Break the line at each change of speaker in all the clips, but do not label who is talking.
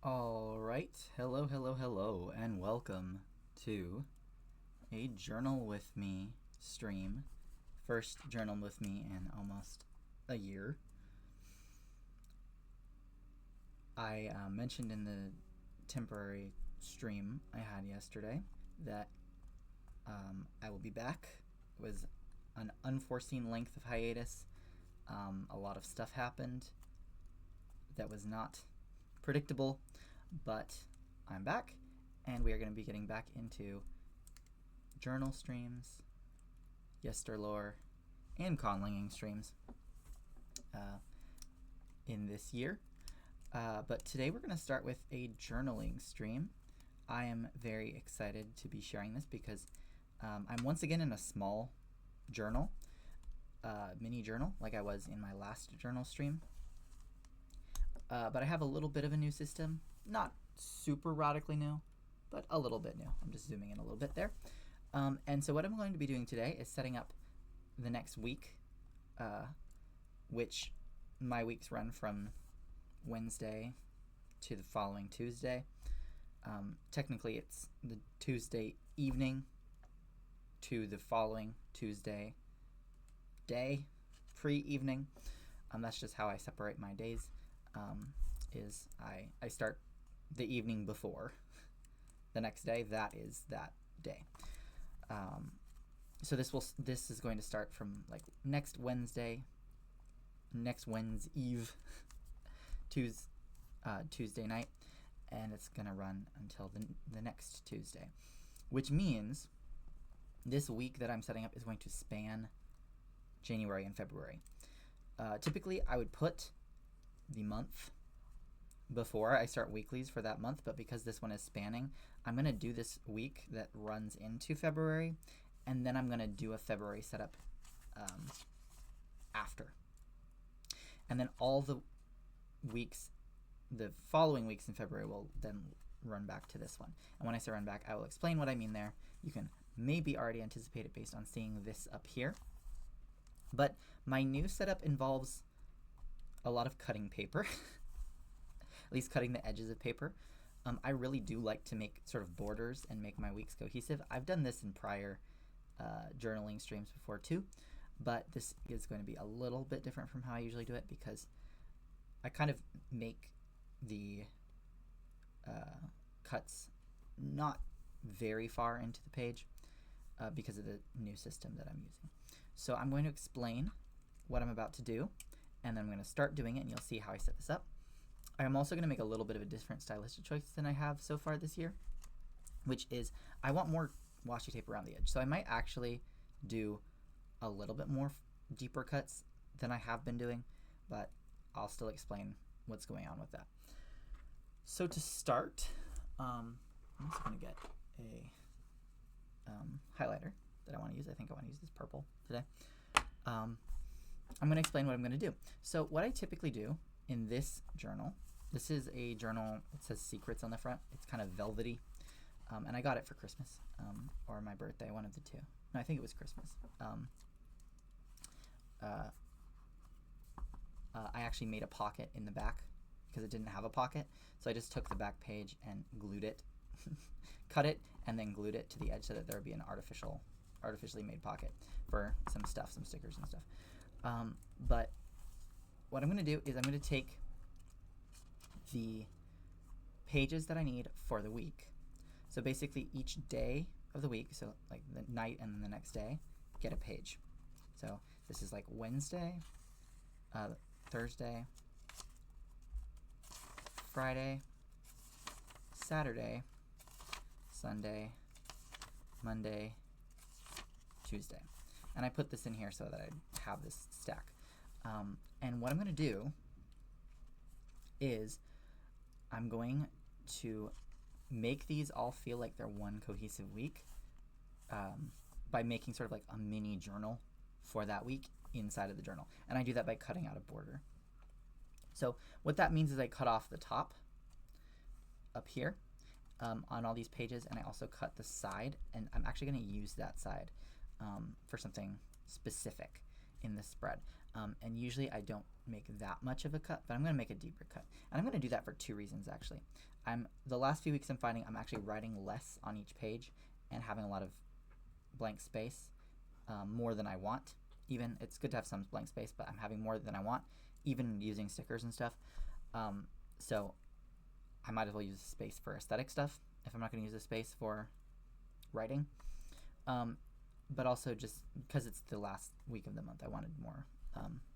All right, hello, and welcome to a Journal with Me stream. First Journal with Me in almost a year. I mentioned in the temporary stream I had yesterday that I will be back. It was an unforeseen length of hiatus. A lot of stuff happened that was not predictable, but I'm back, and we are going to be getting back into journal streams, Yester lore, and conlanging streams in this year. But today we're going to start with a journaling stream. I am very excited to be sharing this because I'm once again in a small journal, mini journal, like I was in my last journal stream. But I have a little bit of a new system, not super radically new, but a little bit new. I'm just zooming in a little bit there. And so what I'm going to be doing today is setting up the next week, which my weeks run from Wednesday to the following Tuesday. Technically, it's the Tuesday evening to the following Tuesday day, pre-evening. That's just how I separate my days. Is I start the evening before the next day. That is that day. So this is going to start from like next Wednesday Eve, Tuesday night, and it's gonna run until the next Tuesday, which means this week that I'm setting up is going to span January and February. Typically, I would put the month before I start weeklies for that month, but because this one is spanning, I'm going to do this week that runs into February, and then I'm going to do a February setup after. And then all the weeks, the following weeks in February will then run back to this one. And when I say run back, I will explain what I mean there. You can maybe already anticipate it based on seeing this up here. But my new setup involves a lot of cutting paper, at least cutting the edges of paper. I really do like to make sort of borders and make my weeks cohesive. I've done this in prior journaling streams before too, but this is going to be a little bit different from how I usually do it because I kind of make the cuts not very far into the page because of the new system that I'm using. So I'm going to explain what I'm about to do, and then I'm going to start doing it, and you'll see how I set this up. I'm also going to make a little bit of a different stylistic choice than I have so far this year, which is I want more washi tape around the edge. So I might actually do a little bit more deeper cuts than I have been doing, but I'll still explain what's going on with that. So to start, I'm just going to get a highlighter that I want to use. I think I want to use this purple today. I'm going to explain what I'm going to do. So what I typically do in this journal, this is a journal, it says secrets on the front. It's kind of velvety, and I got it for Christmas or my birthday, one of the two. No, I think it was Christmas. I actually made a pocket in the back because it didn't have a pocket, so I just took the back page and glued it, cut it, and then glued it to the edge so that there would be an artificially made pocket for some stuff, some stickers and stuff. But what I'm going to do is I'm going to take the pages that I need for the week. So basically each day of the week, so like the night and then the next day, get a page. So this is like Wednesday, Thursday, Friday, Saturday, Sunday, Monday, Tuesday. And I put this in here so that I have this stack. And what I'm going to do is I'm going to make these all feel like they're one cohesive week by making sort of like a mini journal for that week inside of the journal. And I do that by cutting out a border. So what that means is I cut off the top up here on all these pages, and I also cut the side, and I'm actually going to use that side for something specific in this spread. And usually I don't make that much of a cut, but I'm going to make a deeper cut. And I'm going to do that for two reasons, actually. The last few weeks I'm finding I'm actually writing less on each page and having a lot of blank space, more than I want. Even, it's good to have some blank space, but I'm having more than I want, even using stickers and stuff. So I might as well use the space for aesthetic stuff if I'm not going to use the space for writing. But also just because it's the last week of the month, I wanted more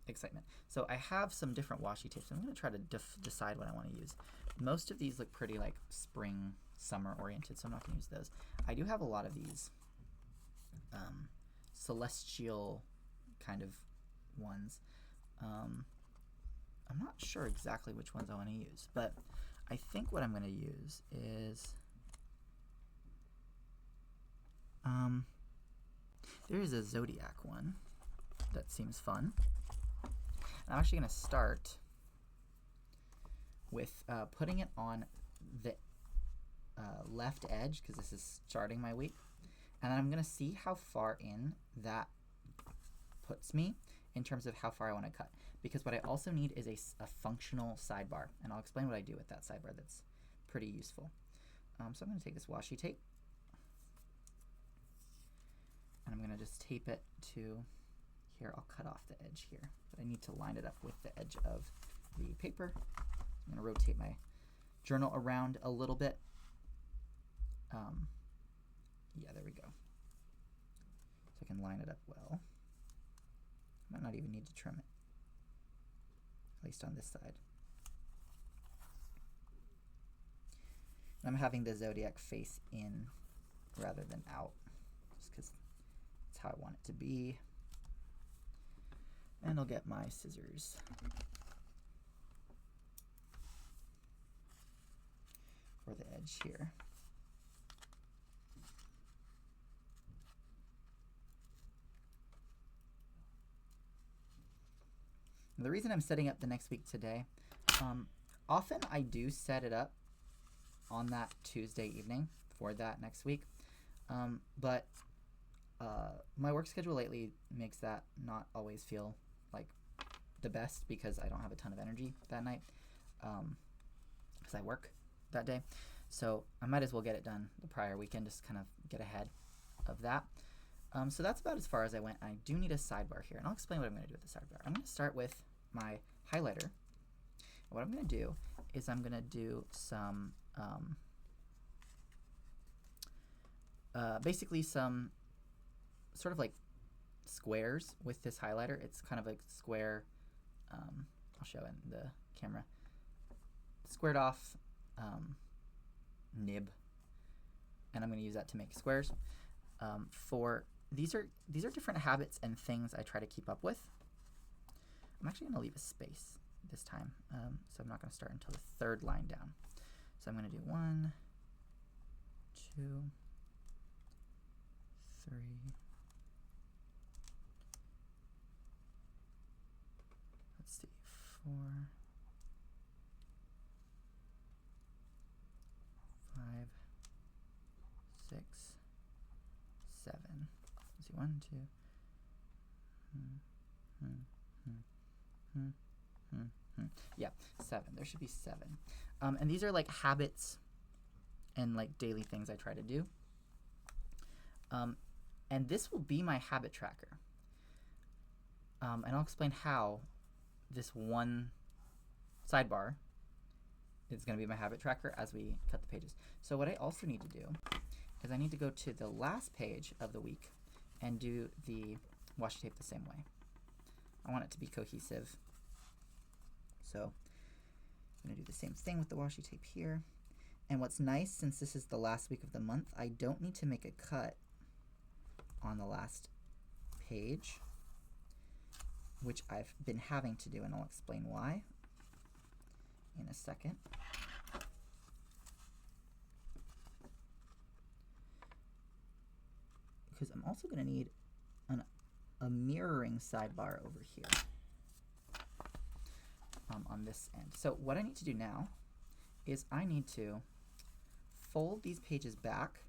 excitement. So I have some different washi tapes. I'm going to try to decide what I want to use. Most of these look pretty like spring, summer oriented, so I'm not going to use those. I do have a lot of these celestial kind of ones. I'm not sure exactly which ones I want to use, but I think what I'm going to use is there is a zodiac one that seems fun. I'm actually going to start with putting it on the left edge, because this is starting my week, and then I'm going to see how far in that puts me in terms of how far I want to cut, because what I also need is a functional sidebar, and I'll explain what I do with that sidebar that's pretty useful. So I'm going to take this washi tape, and I'm going to just tape it to here. I'll cut off the edge here, but I need to line it up with the edge of the paper. I'm going to rotate my journal around a little bit. Yeah, there we go. So I can line it up well. I might not even need to trim it, at least on this side. And I'm having the zodiac face in rather than out, just because it's how I want it to be. And I'll get my scissors. For the edge here. The reason I'm setting up the next week today, often I do set it up on that Tuesday evening for that next week, but my work schedule lately makes that not always feel like the best, because I don't have a ton of energy that night, because I work that day. So I might as well get it done the prior weekend, just kind of get ahead of that. So that's about as far as I went. I do need a sidebar here, and I'll explain what I'm going to do with the sidebar. I'm going to start with my highlighter. And what I'm going to do is I'm going to do some, basically some sort of like squares with this highlighter. It's kind of a square, I'll show in the camera, squared off nib, and I'm going to use that to make squares. These are different habits and things I try to keep up with. I'm actually going to leave a space this time, so I'm not going to start until the third line down. So I'm going to do 1, 2, 3, let's see, 4, 5, 6, 7. Let's see, 1, 2. Yeah, 7. There should be 7. And these are like habits and like daily things I try to do. And this will be my habit tracker. And I'll explain how this one sidebar is going to be my habit tracker as we cut the pages. So what I also need to do is I need to go to the last page of the week and do the washi tape the same way. I want it to be cohesive. So I'm going to do the same thing with the washi tape here. And what's nice, since this is the last week of the month, I don't need to make a cut on the last page, which I've been having to do, and I'll explain why in a second. Because I'm also going to need a mirroring sidebar over here on this end. So what I need to do now is I need to fold these pages back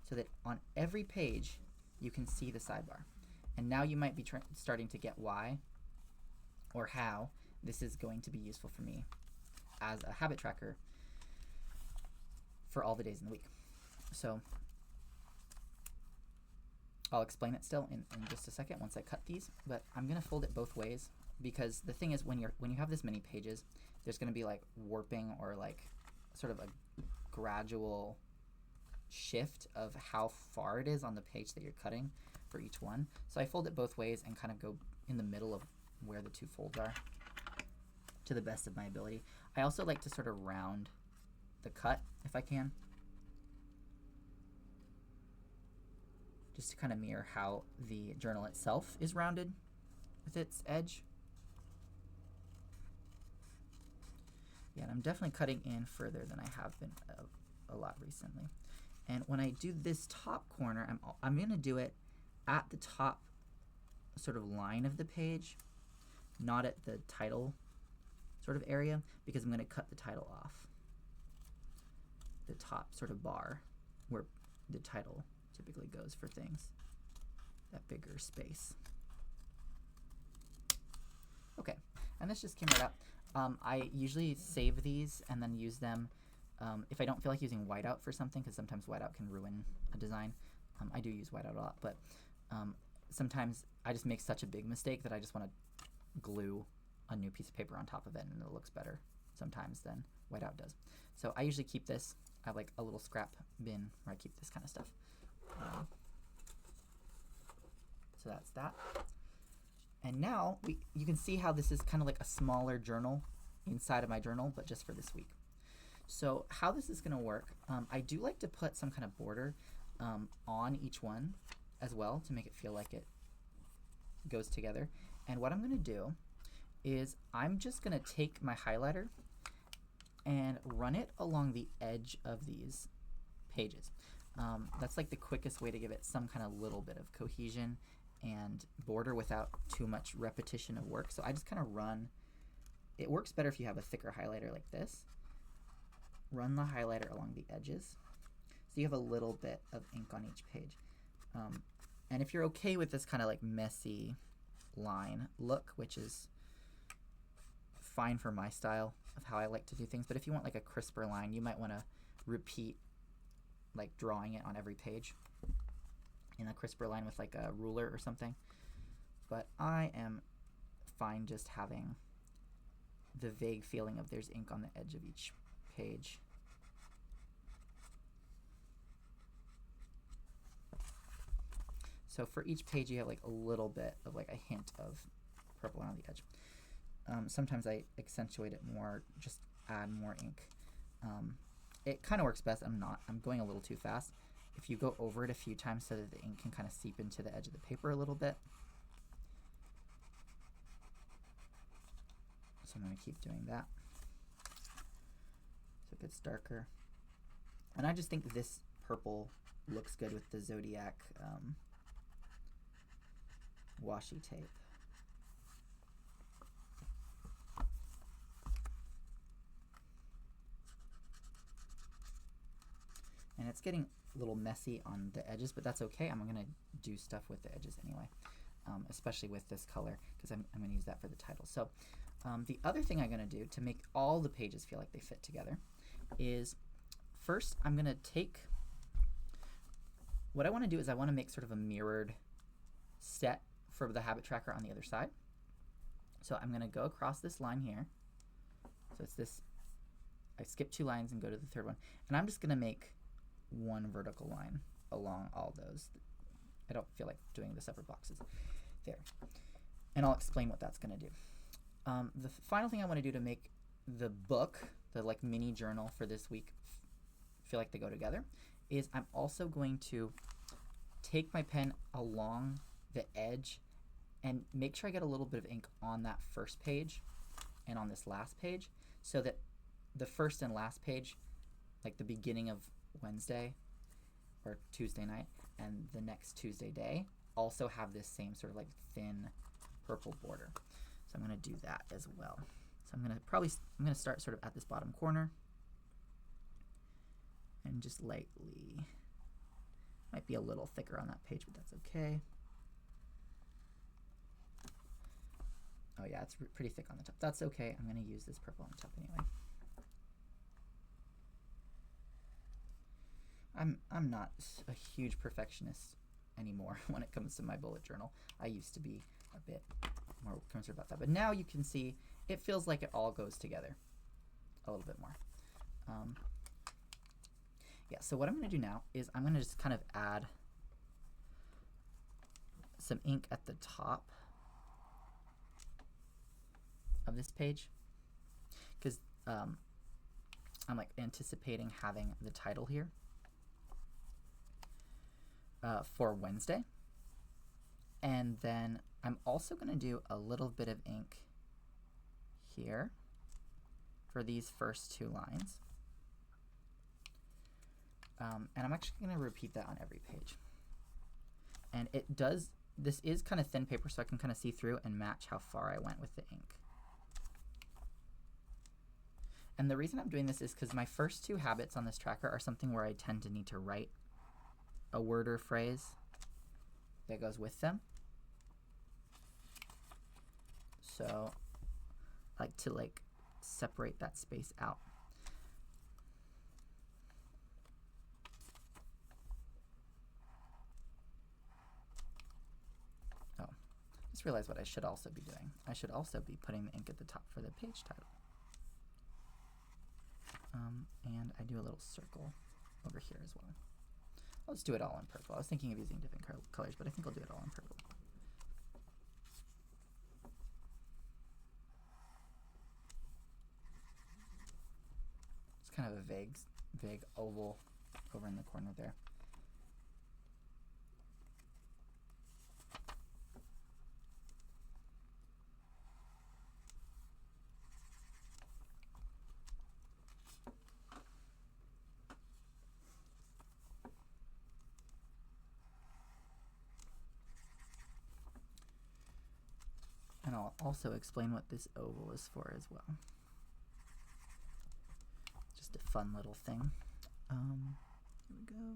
so that on every page you can see the sidebar. And now you might be starting to get why or how this is going to be useful for me as a habit tracker for all the days in the week. So I'll explain it still in just a second once I cut these, but I'm gonna fold it both ways, because the thing is, when you have this many pages, there's gonna be like warping or like sort of a gradual shift of how far it is on the page that you're cutting for each one. So I fold it both ways and kind of go in the middle of where the two folds are to the best of my ability. I also like to sort of round the cut if I can, just to kind of mirror how the journal itself is rounded with its edge. Yeah, and I'm definitely cutting in further than I have been a lot recently. And when I do this top corner, I'm going to do it at the top sort of line of the page, not at the title sort of area, because I'm going to cut the title off the top sort of bar where the title typically goes for things, that bigger space. Okay, and this just came right up. I usually save these and then use them if I don't feel like using whiteout for something, because sometimes whiteout can ruin a design. I do use whiteout a lot, but sometimes I just make such a big mistake that I just want to glue a new piece of paper on top of it, and it looks better sometimes than whiteout does. So I usually keep this. I have like a little scrap bin where I keep this kind of stuff. So that's that. And now you can see how this is kind of like a smaller journal inside of my journal, but just for this week. So how this is going to work, I do like to put some kind of border on each one as well to make it feel like it goes together. And what I'm going to do is I'm just going to take my highlighter and run it along the edge of these pages. That's like the quickest way to give it some kind of little bit of cohesion and border without too much repetition of work. So I just kind of run. It works better if you have a thicker highlighter like this. Run the highlighter along the edges so you have a little bit of ink on each page. And if you're okay with this kind of like messy line look, which is fine for my style of how I like to do things, but if you want like a crisper line, you might want to repeat like drawing it on every page in a crisper line with like a ruler or something. But I am fine just having the vague feeling of there's ink on the edge of each page. So for each page you have like a little bit of like a hint of purple on the edge. Sometimes I accentuate it more, just add more ink. It kind of works best. I'm going a little too fast. If you go over it a few times so that the ink can kind of seep into the edge of the paper a little bit. So I'm going to keep doing that so it gets darker. And I just think this purple looks good with the Zodiac washi tape. And it's getting a little messy on the edges, but that's okay. I'm going to do stuff with the edges anyway, especially with this color, because I'm going to use that for the title. So the other thing I'm going to do to make all the pages feel like they fit together is first I'm going to take, what I want to do is I want to make sort of a mirrored set for the habit tracker on the other side. So I'm going to go across this line here. So it's this, I skip 2 lines and go to the third one. And I'm just going to make one vertical line along all those. I don't feel like doing the separate boxes there. And I'll explain what that's going to do. The final thing I want to do to make the book, the like mini journal for this week, feel like they go together, is I'm also going to take my pen along the edge and make sure I get a little bit of ink on that first page and on this last page, so that the first and last page, like the beginning of Wednesday or Tuesday night and the next Tuesday day, also have this same sort of like thin purple border. So I'm going to do that as well. So I'm going to start sort of at this bottom corner and just lightly, might be a little thicker on that page, but that's okay. Oh yeah, it's pretty thick on the top. That's okay. I'm going to use this purple on the top anyway. I'm not a huge perfectionist anymore when it comes to my bullet journal. I used to be a bit more concerned about that, but now you can see it feels like it all goes together a little bit more. Yeah, so what I'm going to do now is I'm going to just kind of add some ink at the top of this page, because I'm like anticipating having the title here for Wednesday. And then I'm also going to do a little bit of ink here for these first two lines. And I'm actually going to repeat that on every page. And it does, this is kind of thin paper, so I can kind of see through and match how far I went with the ink. And the reason I'm doing this is because my first two habits on this tracker are something where I tend to need to write a word or phrase that goes with them. So I like to separate that space out. Oh, just realized what I should also be doing. I should also be putting the ink at the top for the page title. And I do a little circle over here as well. I'll just do it all in purple. I was thinking of using different colors, but I think I'll do it all in purple. It's kind of a vague oval over in the corner there. And I'll also explain what this oval is for as well. Just a fun little thing. Here we go.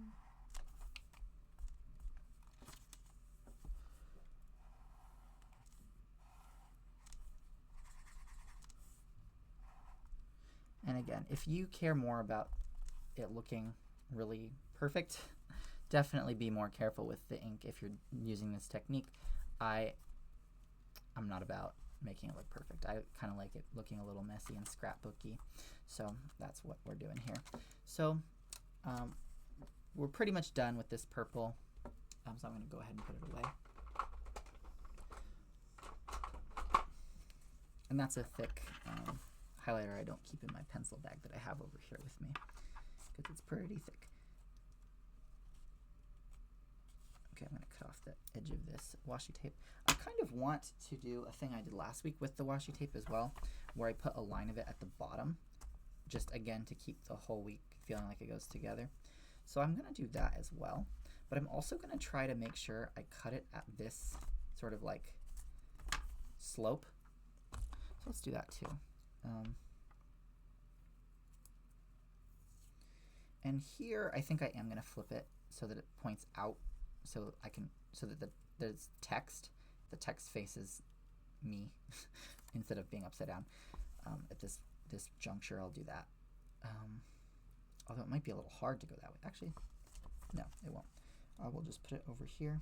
And again, if you care more about it looking really perfect, definitely be more careful with the ink if you're using this technique. I'm not about making it look perfect. I kind of like it looking a little messy and scrapbooky. So that's what we're doing here. So we're pretty much done with this purple. So I'm going to go ahead and put it away. And that's a thick highlighter I don't keep in my pencil bag that I have over here with me because it's pretty thick. Okay, I'm going to cut off the edge of this washi tape. I kind of want to do a thing I did last week with the washi tape as well, where I put a line of it at the bottom, just again to keep the whole week feeling like it goes together. So I'm going to do that as well, but I'm also going to try to make sure I cut it at this sort of like slope. So let's do that too. And here I think I am going to flip it so that it points out, so that there's text. The text faces me instead of being upside down. At this juncture, I'll do that. Although it might be a little hard to go that way. Actually, no, it won't. I will just put it over here.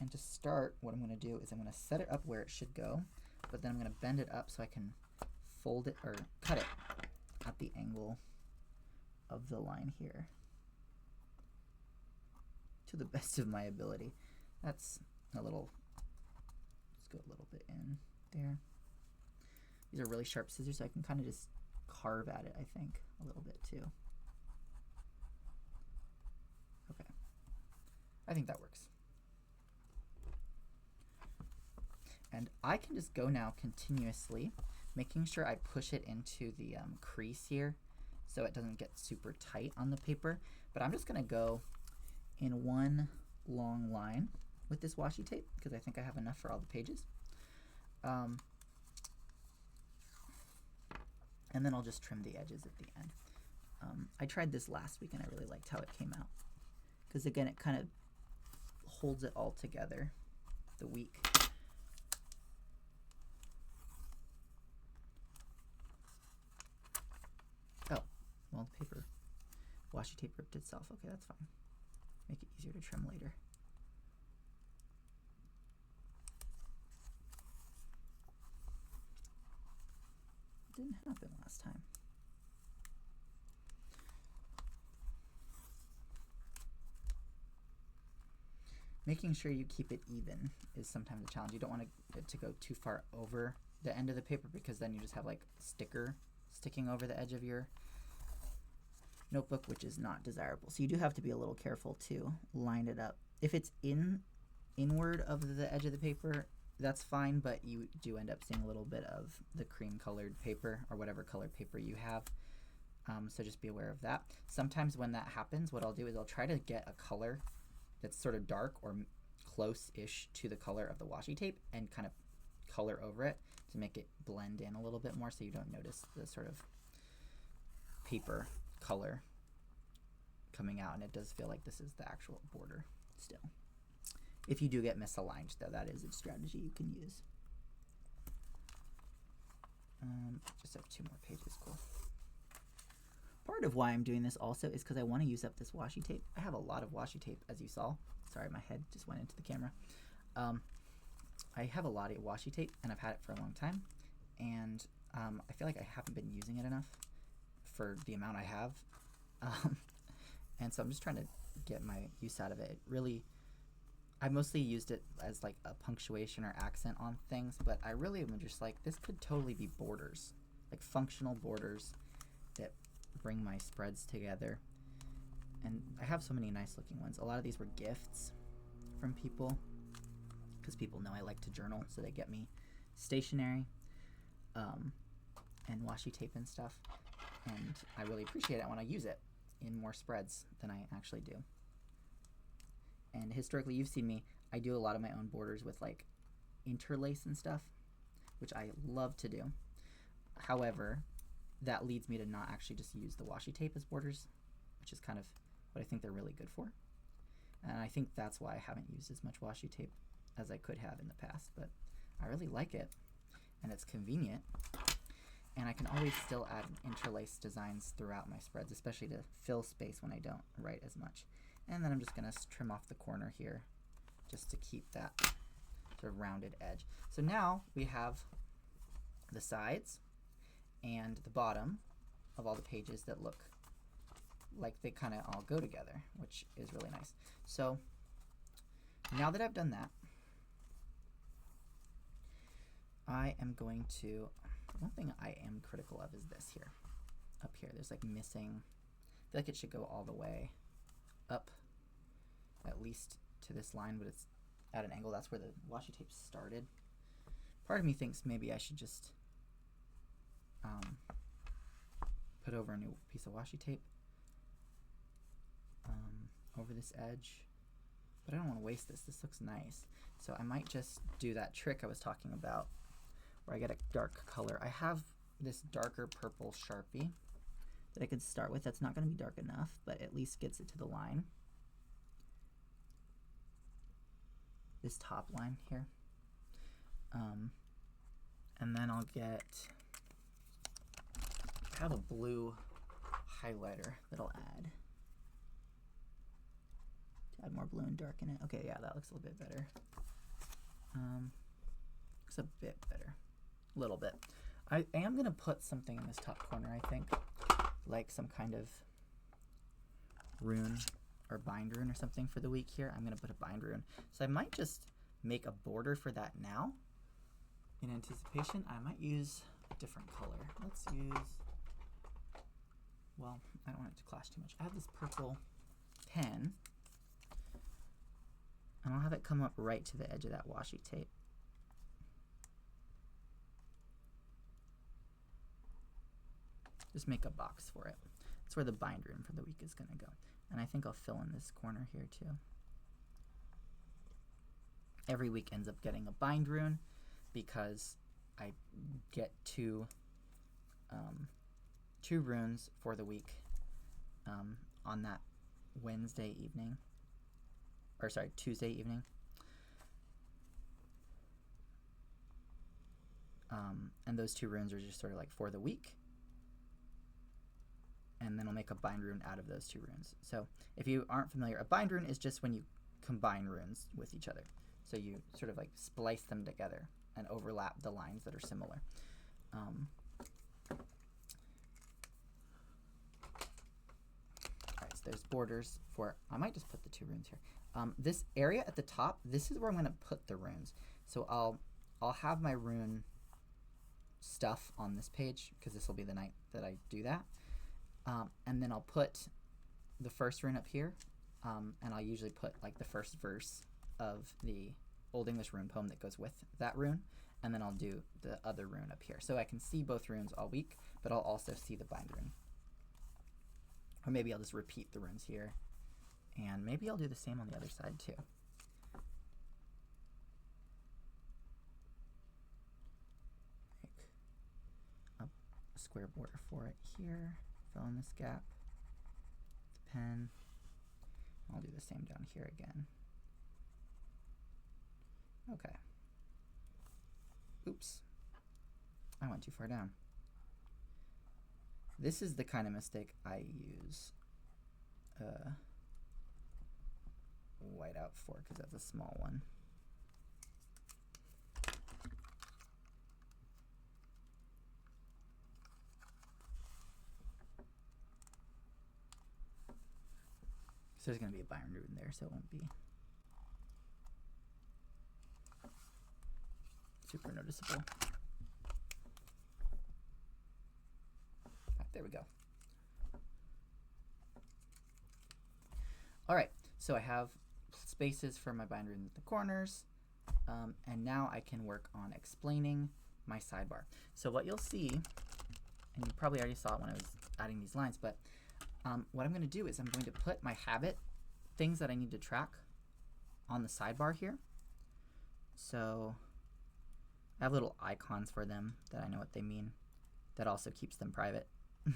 And to start, what I'm going to do is I'm going to set it up where it should go, but then I'm going to bend it up so I can fold it or cut it at the angle of the line here to the best of my ability. That's a little, let's go a little bit in there. These are really sharp scissors, so I can kind of just carve at it, I think, a little bit too. Okay, I think that works. And I can just go now continuously, making sure I push it into the crease here so it doesn't get super tight on the paper. But I'm just going to go in one long line with this washi tape because I think I have enough for all the pages. And then I'll just trim the edges at the end. I tried this last week and I really liked how it came out because again it kind of holds it all together the week. washi tape ripped itself. Okay, that's fine. Make it easier to trim later. It didn't happen last time. Making sure you keep it even is sometimes a challenge. You don't want it to go too far over the end of the paper, because then you just have like sticker sticking over the edge of your notebook, which is not desirable. So you do have to be a little careful to line it up. If it's inward of the edge of the paper, that's fine, but you do end up seeing a little bit of the cream colored paper or whatever colored paper you have. So just be aware of that. Sometimes when that happens, what I'll do is I'll try to get a color that's sort of dark or close-ish to the color of the washi tape and kind of color over it to make it blend in a little bit more, so you don't notice the sort of paper color coming out, and it does feel like this is the actual border still. If you do get misaligned, though, that is a strategy you can use. Just have 2 more pages. Cool. Part of why I'm doing this also is because I want to use up this washi tape. I have a lot of washi tape, as you saw. Sorry, my head just went into the camera. I have a lot of washi tape, and I've had it for a long time, and I feel like I haven't been using it enough for the amount I have, and so I'm just trying to get my use out of it. I mostly used it as like a punctuation or accent on things, but I really am just like, this could totally be borders, like functional borders that bring my spreads together. And I have so many nice looking ones. A lot of these were gifts from people, because people know I like to journal, so they get me stationery and washi tape and stuff, and I really appreciate it when I use it in more spreads than I actually do. And historically, you've seen me, I do a lot of my own borders with like interlace and stuff, which I love to do. However, that leads me to not actually just use the washi tape as borders, which is kind of what I think they're really good for. And I think that's why I haven't used as much washi tape as I could have in the past, but I really like it, and it's convenient, and I can always still add interlace designs throughout my spreads, especially to fill space when I don't write as much. And then I'm just going to trim off the corner here just to keep that sort of rounded edge. So now we have the sides and the bottom of all the pages that look like they kind of all go together, which is really nice. So now that I've done that, I am going to, one thing I am critical of is this here. Up here, there's like missing, I feel like it should go all the way up, at least to this line, but it's at an angle. That's where the washi tape started. Part of me thinks maybe I should just put over a new piece of washi tape over this edge, but I don't want to waste this. This looks nice. So I might just do that trick I was talking about where I get a dark color. I have this darker purple Sharpie that I could start with. That's not going to be dark enough, but at least gets it to the line. This top line here. And then I'll have a blue highlighter that I'll add. Add more blue and dark in it. Okay, yeah, that looks a little bit better. Looks a bit better. A little bit. I am going to put something in this top corner, I think. Like some kind of rune or bind rune or something for the week here. I'm going to put a bind rune. So I might just make a border for that now. In anticipation, I might use a different color. Let's use, well, I don't want it to clash too much. I have this purple pen, and I'll have it come up right to the edge of that washi tape. Just make a box for it. That's where the bind rune for the week is going to go. And I think I'll fill in this corner here too. Every week ends up getting a bind rune because I get two runes for the week on that Tuesday evening. And those 2 runes are just sort of like for the week. and then I'll make a bind rune out of those 2 runes. So if you aren't familiar, a bind rune is just when you combine runes with each other. So you sort of like splice them together and overlap the lines that are similar. Alright, so there's borders for, I might just put the 2 runes here. This area at the top, this is where I'm going to put the runes. So I'll have my rune stuff on this page, because this will be the night that I do that. And then I'll put the first rune up here, and I'll usually put like the first verse of the Old English rune poem that goes with that rune, and then I'll do the other rune up here. So I can see both runes all week, but I'll also see the bind rune. Or maybe I'll just repeat the runes here, and maybe I'll do the same on the other side too. Make a square border for it here, fill in this gap with the pen. I'll do the same down here again. Okay. Oops. I went too far down. This is the kind of mistake I use whiteout for, because that's a small one. So there's going to be a bind rune there, so it won't be super noticeable. There we go. All right, so I have spaces for my bind rune in the corners, and now I can work on explaining my sidebar. So what you'll see, and you probably already saw it when I was adding these lines, but what I'm going to do is I'm going to put my habit, things that I need to track, on the sidebar here. So I have little icons for them that I know what they mean. That also keeps them private. So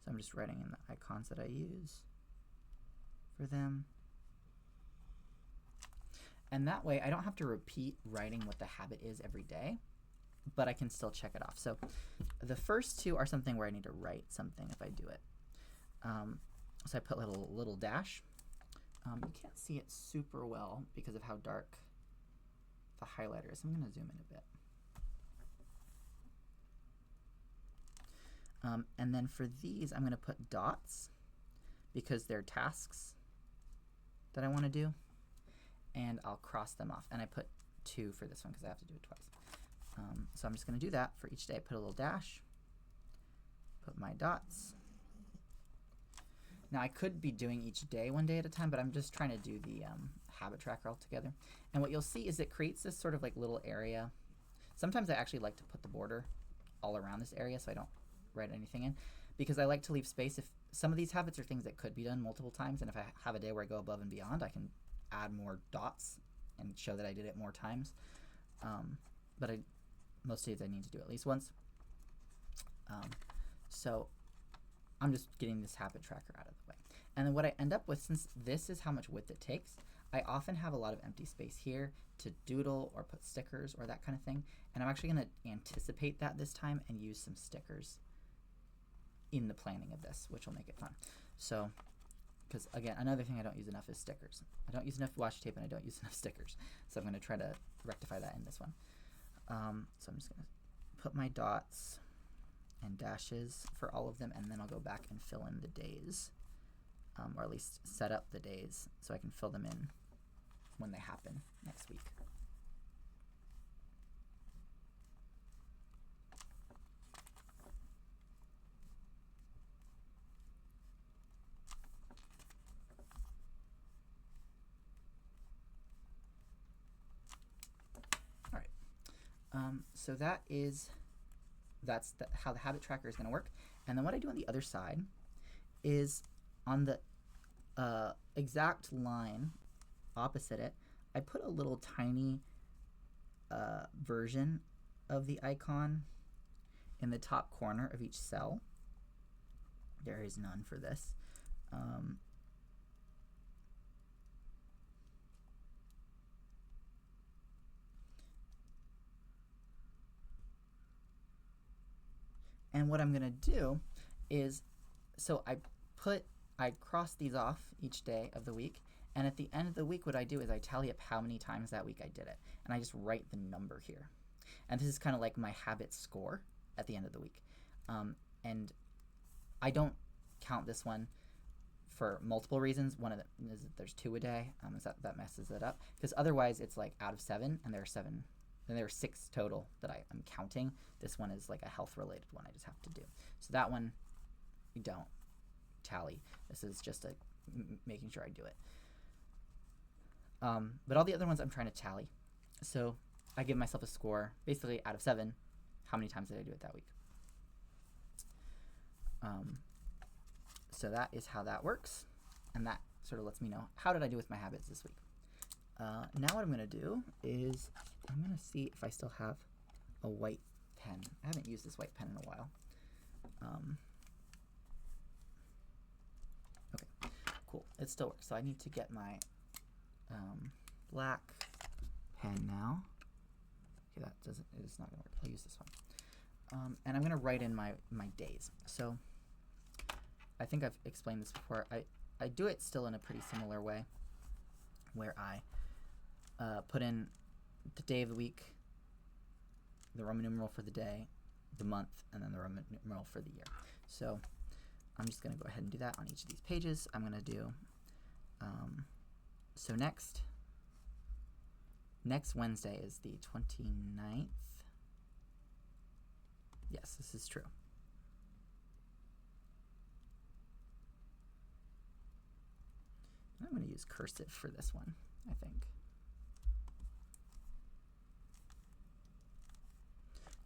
I'm just writing in the icons that I use for them. And that way I don't have to repeat writing what the habit is every day, but I can still check it off. So the first 2 are something where I need to write something if I do it. So I put a little dash. You can't see it super well because of how dark the highlighter is. I'm going to zoom in a bit. And then for these, I'm going to put dots because they're tasks that I want to do. And I'll cross them off. And I put 2 for this one because I have to do it twice. So I'm just going to do that for each day. Put a little dash, put my dots. Now I could be doing each day 1 day at a time, but I'm just trying to do the habit tracker all together. And what you'll see is it creates this sort of like little area. Sometimes I actually like to put the border all around this area so I don't write anything in, because I like to leave space. If some of these habits are things that could be done multiple times, and if I have a day where I go above and beyond, I can add more dots and show that I did it more times. But most days I need to do it at least once. So I'm just getting this habit tracker out of the way. And then what I end up with, since this is how much width it takes, I often have a lot of empty space here to doodle or put stickers or that kind of thing. And I'm actually going to anticipate that this time and use some stickers in the planning of this, which will make it fun. So, because again, another thing I don't use enough is stickers. I don't use enough washi tape and I don't use enough stickers. So I'm going to try to rectify that in this one. So I'm just going to put my dots and dashes for all of them, and then I'll go back and fill in the days, or at least set up the days so I can fill them in when they happen next week. All right, so that's how the habit tracker is going to work. And then what I do on the other side is on the exact line opposite it, I put a little tiny version of the icon in the top corner of each cell. There is none for this. what I'm going to do is, so I cross these off each day of the week, and at the end of the week what I do is I tally up how many times that week I did it, and I just write the number here. And this is kind of like my habit score at the end of the week. And I don't count this one for multiple reasons. One of them is that there's 2 a day, that messes it up, because otherwise it's like out of 7, and there are 6 total that I'm counting. This one is like a health related one I just have to do. So that one we don't tally. This is just making sure I do it. But all the other ones I'm trying to tally. So I give myself a score, basically out of 7, how many times did I do it that week? So that is how that works, and that sort of lets me know how did I do with my habits this week. Now what I'm going to do is I'm going to see if I still have a white pen. I haven't used this white pen in a while. Okay, cool. It still works. So I need to get my black pen now. Okay, it's not going to work. I'll use this one. And I'm going to write in my days. So I think I've explained this before. I do it still in a pretty similar way, where I put in the day of the week, the Roman numeral for the day, the month, and then the Roman numeral for the year. So I'm just going to go ahead and do that on each of these pages. I'm going to do, so next Wednesday is the 29th. Yes, this is true. I'm going to use cursive for this one, I think.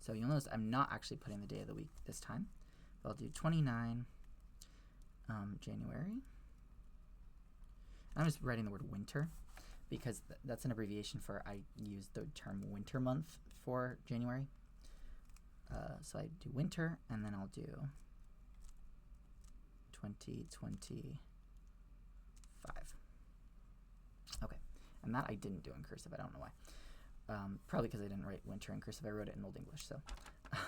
So you'll notice I'm not actually putting the day of the week this time. But I'll do 29 January. I'm just writing the word winter because that's an abbreviation for I use the term winter month for January. So I do winter, and then I'll do 2025. Okay, and that I didn't do in cursive. I don't know why. Probably because I didn't write winter in cursive. I wrote it in Old English, so I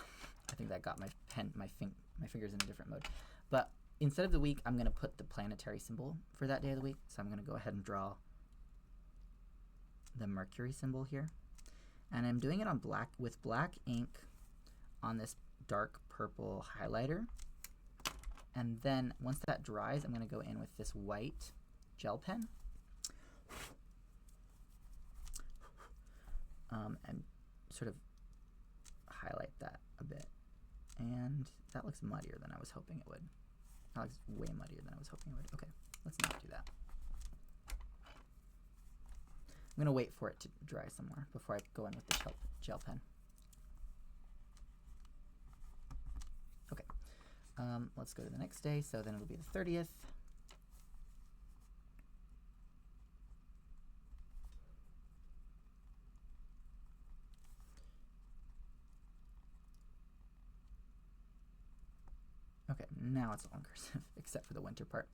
think that got my fingers in a different mode. But instead of the week, I'm going to put the planetary symbol for that day of the week. So I'm going to go ahead and draw the Mercury symbol here, and I'm doing it on with black ink on this dark purple highlighter. And then once that dries, I'm going to go in with this white gel pen and sort of highlight that a bit. And that looks muddier than I was hoping it would. That looks way muddier than I was hoping it would. Okay, let's not do that. I'm going to wait for it to dry some more before I go in with the gel pen. Okay, let's go to the next day. So then it'll be the 30th. Okay, now it's all in cursive, except for the winter part.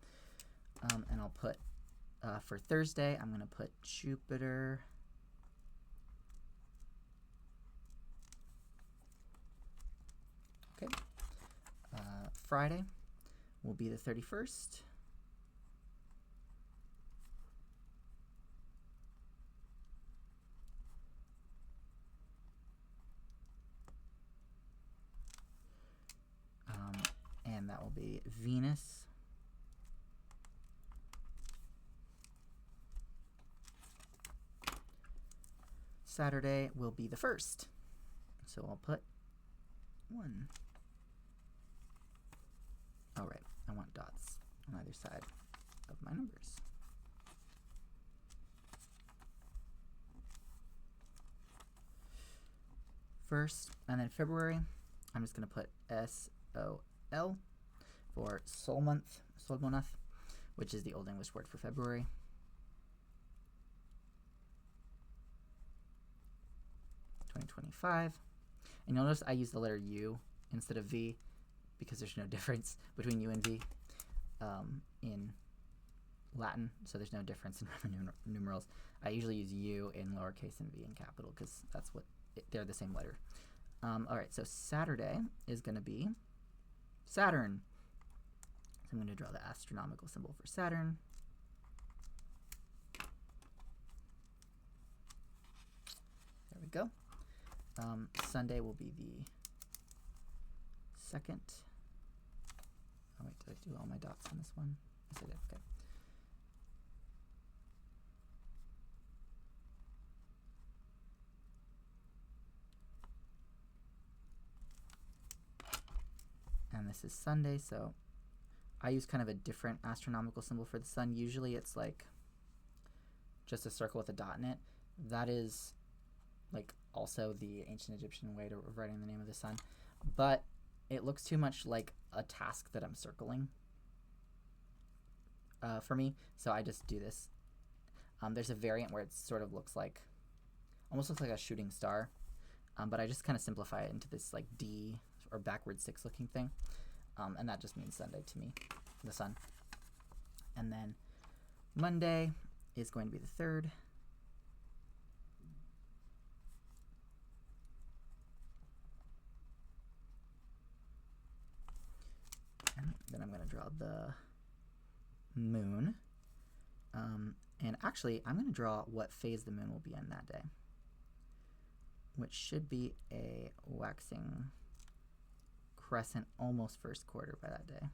And I'll put, for Thursday, I'm going to put Jupiter. Okay. Friday will be the 31st. And that will be Venus. Saturday will be the 1st. So I'll put 1. All right, I want dots on either side of my numbers. First, and then February, I'm just going to put SOL for Sol month, Sol Monath, which is the Old English word for February. '25, and you'll notice I use the letter U instead of V because there's no difference between U and V in Latin, so there's no difference in Roman numerals. I usually use U in lowercase and V in capital because that's what they're the same letter. All right, so Saturday is going to be Saturn. So I'm going to draw the astronomical symbol for Saturn. There we go. Sunday will be the 2nd. Oh wait, did I do all my dots on this one? Yes, I did. Okay. And this is Sunday, so I use kind of a different astronomical symbol for the sun. Usually it's like just a circle with a dot in it. That is like also the ancient Egyptian way of writing the name of the sun, but it looks too much like a task that I'm circling for me, so I just do this. There's a variant where it sort of looks like, almost looks like a shooting star, but I just kind of simplify it into this like D or backward 6 looking thing, and that just means Sunday to me, the sun. And then Monday is going to be the 3rd. And then I'm going to draw the moon. And actually, I'm going to draw what phase the moon will be in that day, which should be a waxing crescent, almost first quarter by that day.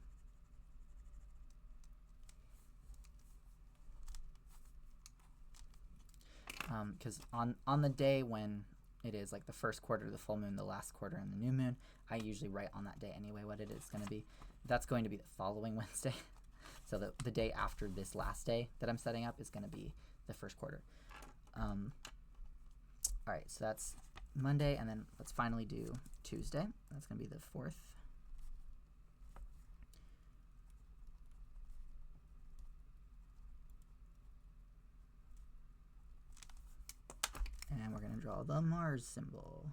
Because on the day when it is like the first quarter, the full moon, the last quarter, and the new moon, I usually write on that day anyway what it is going to be. That's going to be the following Wednesday. So the day after this last day that I'm setting up is going to be the first quarter. All right, so that's Monday, and then let's finally do Tuesday. That's going to be the 4th. And we're going to draw the Mars symbol.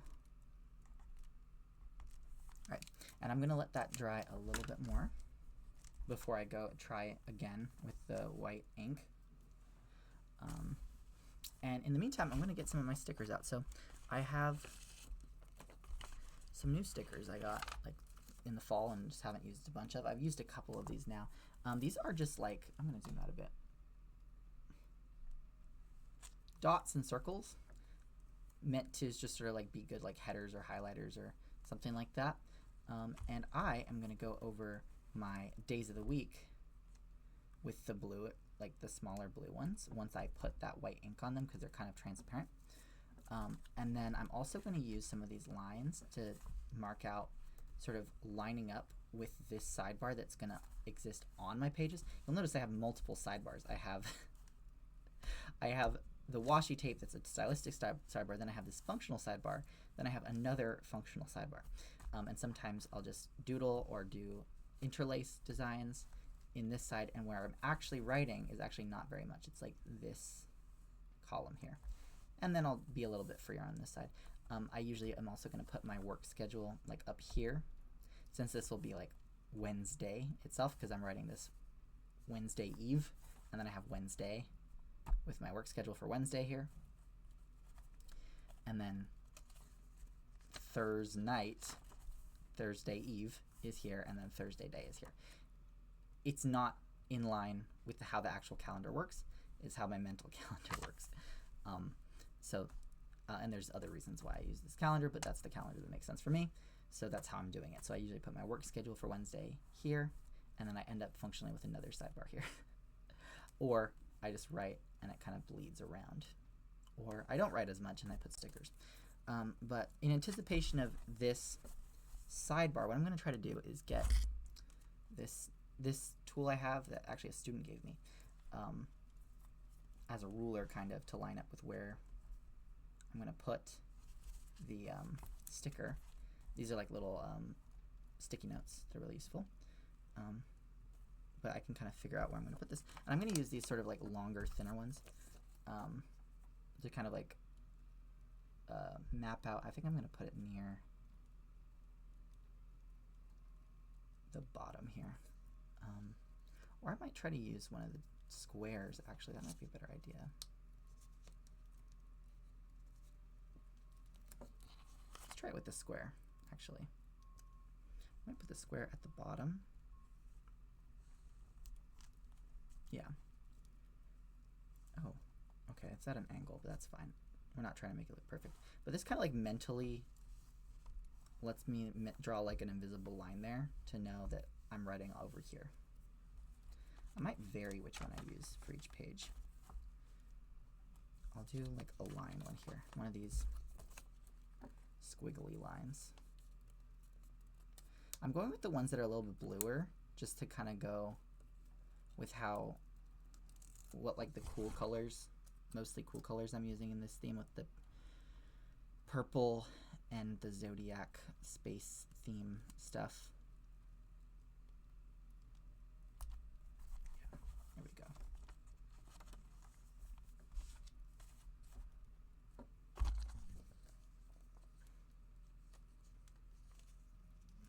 All right, and I'm going to let that dry a little bit more before I go try again with the white ink. And in the meantime, I'm going to get some of my stickers out. So I have some new stickers I got like in the fall and just haven't used a bunch of. I've used a couple of these now. These are just like, I'm going to zoom out a bit, dots and circles meant to just sort of like be good like headers or highlighters or something like that. And I am going to go over my days of the week with the blue, like the smaller blue ones, once I put that white ink on them because they're kind of transparent. And then I'm also going to use some of these lines to mark out sort of lining up with this sidebar that's going to exist on my pages. You'll notice I have multiple sidebars. I have the washi tape that's a stylistic sidebar, then I have this functional sidebar, then I have another functional sidebar. And sometimes I'll just doodle or do interlace designs in this side, and where I'm actually writing is actually not very much. It's like this column here. And then I'll be a little bit freer on this side. I usually am also going to put my work schedule like up here, since this will be like Wednesday itself, because I'm writing this Wednesday Eve, and then I have Wednesday with my work schedule for Wednesday here. And then Thursday Eve is here, and then Thursday day is here. It's not in line with how the actual calendar works. It's how my mental calendar works. And there's other reasons why I use this calendar, but that's the calendar that makes sense for me. So that's how I'm doing it. So I usually put my work schedule for Wednesday here, and then I end up functioning with another sidebar here. Or I just write and it kind of bleeds around. Or I don't write as much and I put stickers. But in anticipation of this sidebar, what I'm going to try to do is get this tool I have that actually a student gave me as a ruler, kind of to line up with where I'm going to put the sticker. These are like little sticky notes. They're really useful. But I can kind of figure out where I'm going to put this. And I'm going to use these sort of like longer, thinner ones to kind of like map out. I think I'm going to put it near the bottom here. Or I might try to use one of the squares. Actually, that might be a better idea. Let's try it with the square, actually. might put the square at the bottom. Yeah. Oh, okay, it's at an angle, but that's fine. We're not trying to make it look perfect. But this kind of like mentally lets me draw like an invisible line there to know that I'm writing over here. I might vary which one I use for each page. I'll do like a line one here, one of these squiggly lines. I'm going with the ones that are a little bit bluer, just to kind of go with what like the cool colors, mostly cool colors I'm using in this theme, with the purple and the zodiac space theme stuff. Yeah, there we go.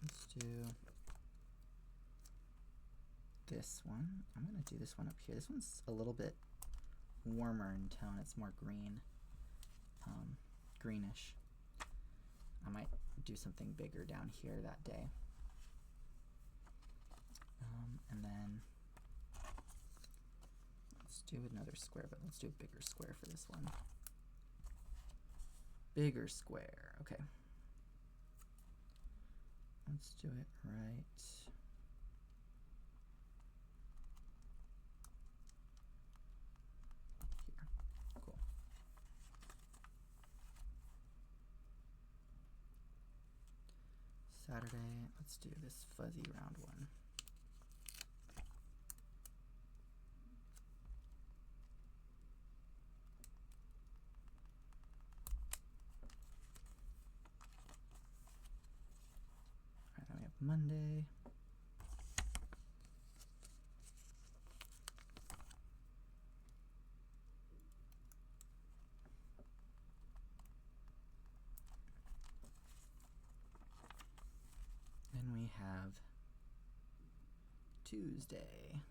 Let's do this one. I'm going to do this one up here. This one's a little bit warmer in tone. It's more green, greenish. I might do something bigger down here that day. And then let's do another square, but let's do a bigger square for this one. Bigger square, okay. Let's do it right here. Cool. Saturday, let's do this fuzzy round one. All right, then we have Monday. Then we have Tuesday.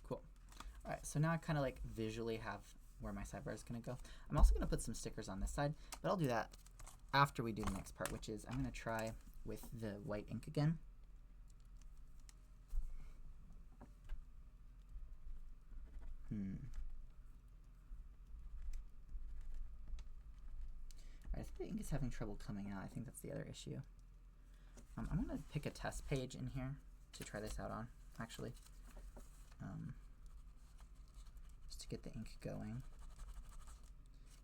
Cool. All right, so now I kind of like visually have where my sidebar is going to go. I'm also going to put some stickers on this side, but I'll do that after we do the next part, which is I'm going to try with the white ink again. I think the ink is having trouble coming out. I think that's the other issue. I'm going to pick a test page in here to try this out on, actually, just to get the ink going.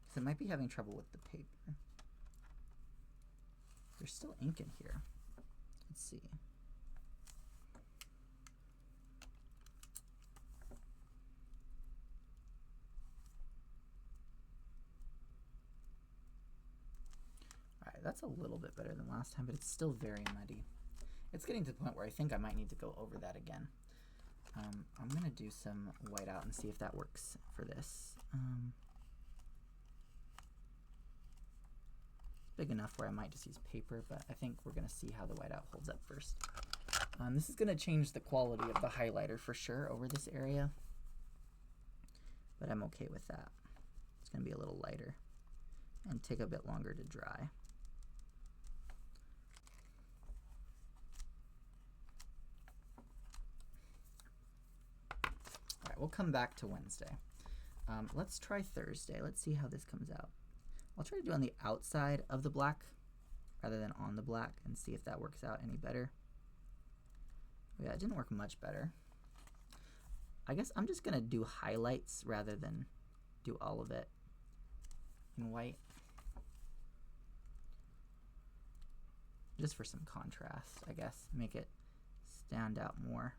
Because it might be having trouble with the paper. There's still ink in here. Let's see. Alright, that's a little bit better than last time, but it's still very muddy. It's getting to the point where I think I might need to go over that again. I'm going to do some white out and see if that works for this. Big enough where I might just use paper, but I think we're going to see how the whiteout holds up first. This is going to change the quality of the highlighter for sure over this area, but I'm okay with that. It's going to be a little lighter and take a bit longer to dry. All right, we'll come back to Wednesday. Let's try Thursday. Let's see how this comes out. I'll try to do on the outside of the black rather than on the black and see if that works out any better. Yeah, it didn't work much better. I guess I'm just going to do highlights rather than do all of it in white. Just for some contrast, I guess. Make it stand out more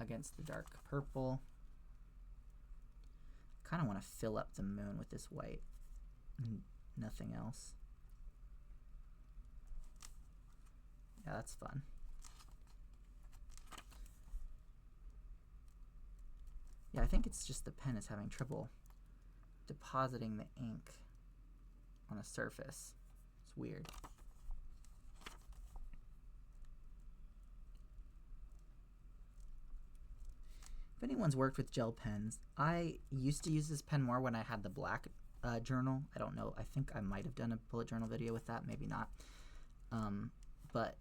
against the dark purple. I kind of want to fill up the moon with this white. Nothing else. Yeah, that's fun. Yeah, I think it's just the pen is having trouble depositing the ink on a surface. It's weird. if anyone's worked with gel pens, I used to use this pen more when I had the black journal. I don't know. I think I might have done a bullet journal video with that, maybe not. But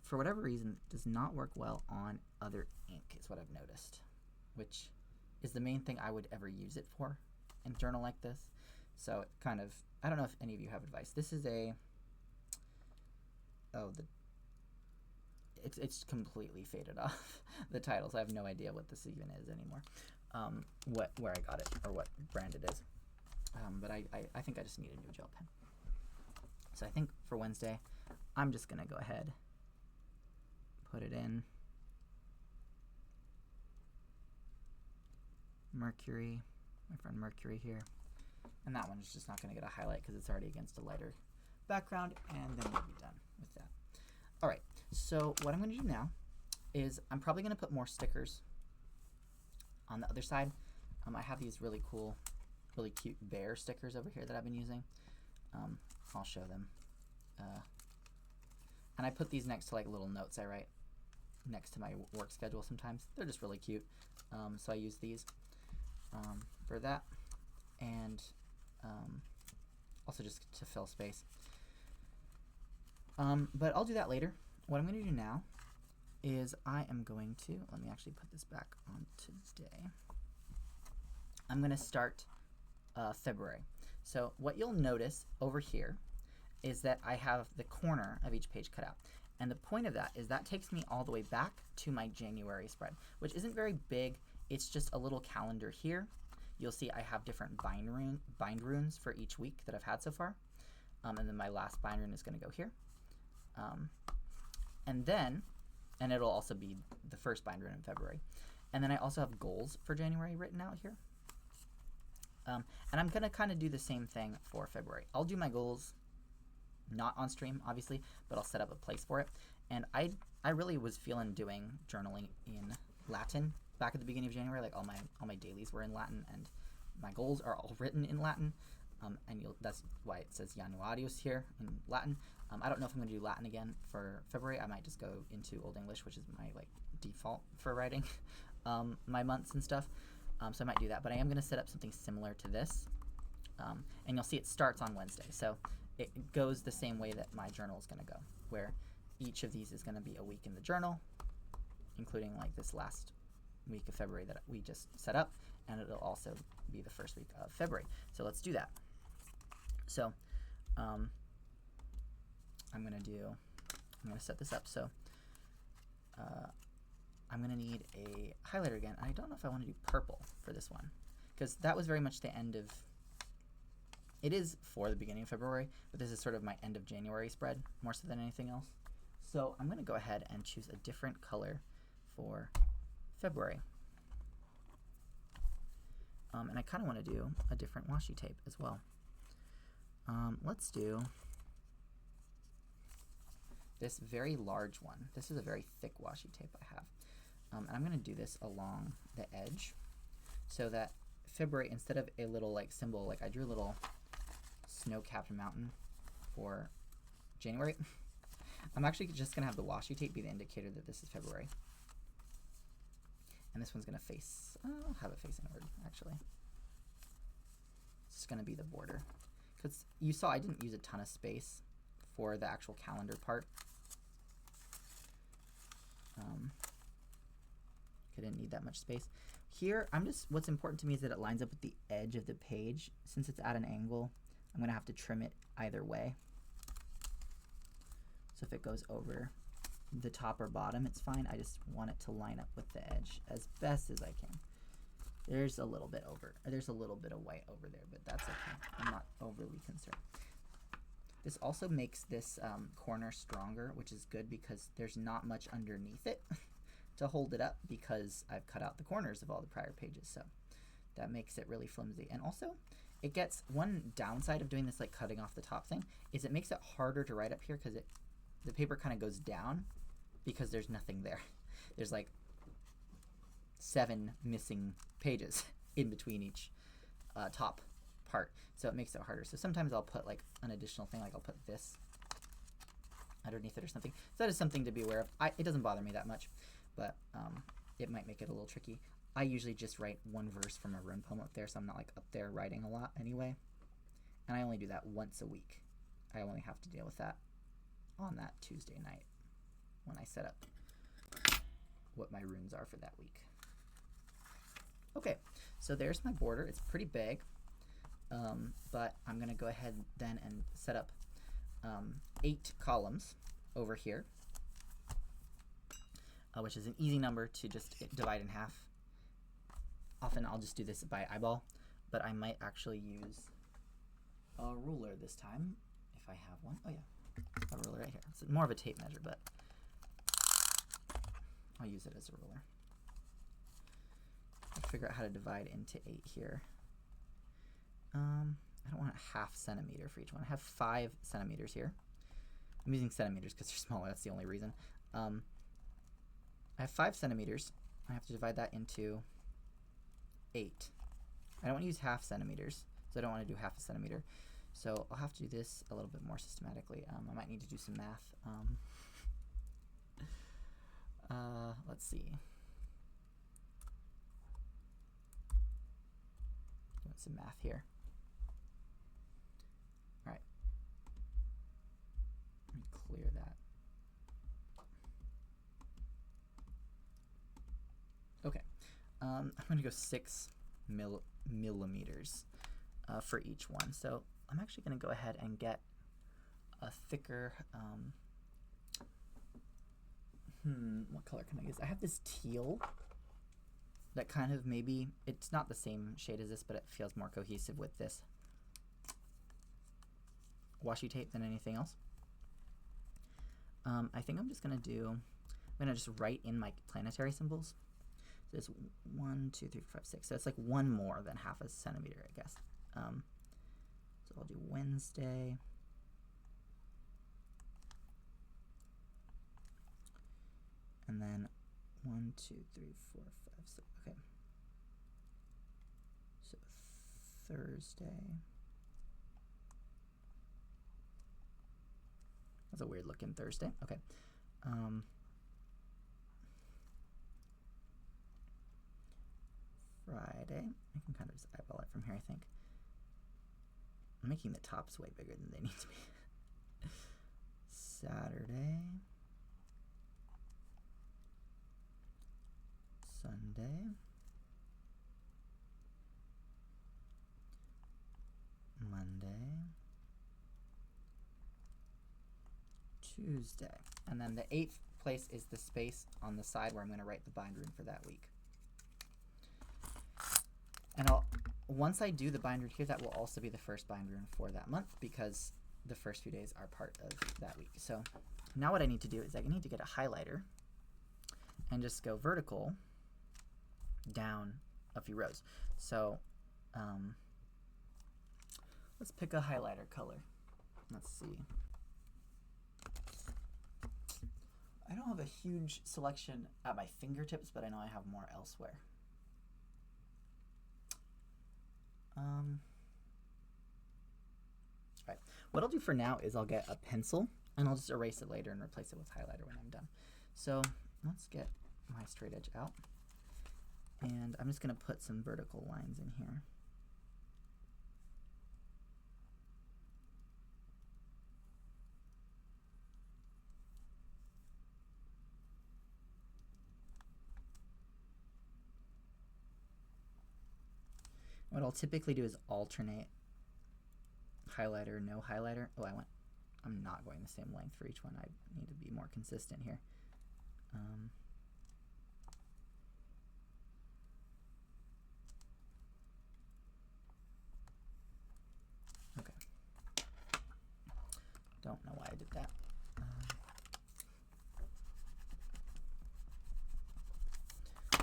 for whatever reason, it does not work well on other ink, is what I've noticed, which is the main thing I would ever use it for in a journal like this. So it kind of, I don't know if any of you have advice. This is a, it's completely faded off the title, so I have no idea what this even is anymore, where I got it or what brand it is. But I think I just need a new gel pen. So I think for Wednesday, I'm just gonna go ahead, put it in. Mercury, my friend Mercury here. And that one's just not gonna get a highlight because it's already against a lighter background, and then we'll be done with that. All right, so what I'm gonna do now is I'm probably gonna put more stickers on the other side. I have these really cool, really cute bear stickers over here that I've been using. I'll show them. And I put these next to like little notes I write next to my work schedule sometimes. They're just really cute. So I use these for that, and also just to fill space. But I'll do that later. What I'm going to do now is I am going to, let me actually put this back on today. I'm going to start February. So what you'll notice over here is that I have the corner of each page cut out. And the point of that is that takes me all the way back to my January spread, which isn't very big. It's just a little calendar here. You'll see I have different bind runes for each week that I've had so far. And then my last bind rune is going to go here. And it'll also be the first bind rune in February. And then I also have goals for January written out here. And I'm going to kind of do the same thing for February. I'll do my goals not on stream, obviously, but I'll set up a place for it. And I really was feeling doing journaling in Latin back at the beginning of January. Like all my dailies were in Latin, and my goals are all written in Latin. And that's why it says Januarius here in Latin. I don't know if I'm going to do Latin again for February. I might just go into Old English, which is my like default for writing my months and stuff. So I might do that, but I am going to set up something similar to this. And you'll see it starts on Wednesday. So it goes the same way that my journal is going to go, where each of these is going to be a week in the journal, including like this last week of February that we just set up, and it'll also be the first week of February. So let's do that. So I'm going to set this up. So I'm going to need a highlighter again. I don't know if I want to do purple for this one, because that was very much the end of, it is for the beginning of February, but this is sort of my end of January spread more so than anything else. So I'm going to go ahead and choose a different color for February. And I kind of want to do a different washi tape as well. Let's do this very large one. This is a very thick washi tape I have. And I'm going to do this along the edge so that February, instead of a little like symbol, like I drew a little snow-capped mountain for January, I'm actually just going to have the washi tape be the indicator that this is February. And this one's going to face, I'll have it face inward actually. It's just going to be the border. Because you saw I didn't use a ton of space for the actual calendar part. I didn't need that much space. Here, what's important to me is that it lines up with the edge of the page. Since it's at an angle, I'm going to have to trim it either way. So if it goes over the top or bottom, it's fine. I just want it to line up with the edge as best as I can. There's a little bit of white over there, but that's okay. I'm not overly concerned. This also makes this corner stronger, which is good because there's not much underneath it to hold it up, because I've cut out the corners of all the prior pages. So that makes it really flimsy. And also, it gets, one downside of doing this like cutting off the top thing is it makes it harder to write up here, because the paper kind of goes down because there's nothing there. There's like 7 missing pages in between each top part, so it makes it harder. So sometimes I'll put like an additional thing, like I'll put this underneath it or something. So that is something to be aware of. It doesn't bother me that much, but it might make it a little tricky. I usually just write one verse from a rune poem up there, so I'm not like up there writing a lot anyway. And I only do that once a week. I only have to deal with that on that Tuesday night when I set up what my runes are for that week. Okay, so there's my border. It's pretty big, but I'm going to go ahead then and set up 8 columns over here, which is an easy number to just divide in half. Often I'll just do this by eyeball, but I might actually use a ruler this time if I have one. Oh yeah, a ruler right here. It's more of a tape measure, but I'll use it as a ruler. I'll figure out how to divide into 8 here. I don't want a ½ centimeter for each one. I have 5 centimeters here. I'm using centimeters because they're smaller. That's the only reason. I have 5 centimeters. I have to divide that into 8. I don't want to use ½ centimeters, so I don't want to do ½ a centimeter. So I'll have to do this a little bit more systematically. I might need to do some math. Let's see. Doing some math here. All right. Let me clear that. Okay. I'm going to go 6 millimeters for each one. So I'm actually going to go ahead and get a thicker, what color can I use? I have this teal that kind of maybe, it's not the same shade as this, but it feels more cohesive with this washi tape than anything else. I think I'm just going to just write in my planetary symbols. So it's 1, 2, 3, 4, 5, 6. So it's like one more than ½ a centimeter, I guess. So I'll do Wednesday. And then 1, 2, 3, 4, 5, 6. Okay. So Thursday. That's a weird looking Thursday. Okay. Friday. I can kind of just eyeball it from here, I think. I'm making the tops way bigger than they need to be. Saturday. Sunday. Monday. Tuesday. And then the 8th place is the space on the side where I'm going to write the bind rune for that week. And once I do the bind rune here, that will also be the first bind rune for that month because the first few days are part of that week. So now what I need to do is I need to get a highlighter and just go vertical down a few rows. So let's pick a highlighter color. Let's see. I don't have a huge selection at my fingertips, but I know I have more elsewhere. Right. What I'll do for now is I'll get a pencil and I'll just erase it later and replace it with highlighter when I'm done. So let's get my straight edge out. And I'm just going to put some vertical lines in here. What I'll typically do is alternate highlighter, no highlighter. Oh, I'm not going the same length for each one. I need to be more consistent here. Okay. Don't know why I did that.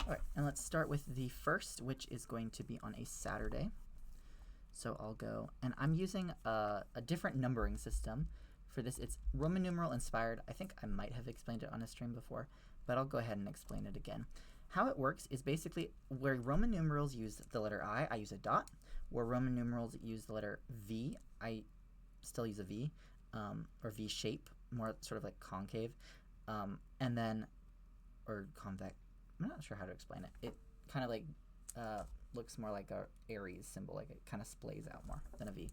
All right, and let's start with the first, which is going to be on a Saturday. So I'll go, and I'm using a different numbering system for this. It's Roman numeral inspired. I think I might have explained it on a stream before, but I'll go ahead and explain it again. How it works is basically where Roman numerals use the letter I use a dot. Where Roman numerals use the letter V, I still use a V, or V shape, more sort of like concave, and then, or convex. I'm not sure how to explain it. It kind of like looks more like a Aries symbol, like it kind of splays out more than a V.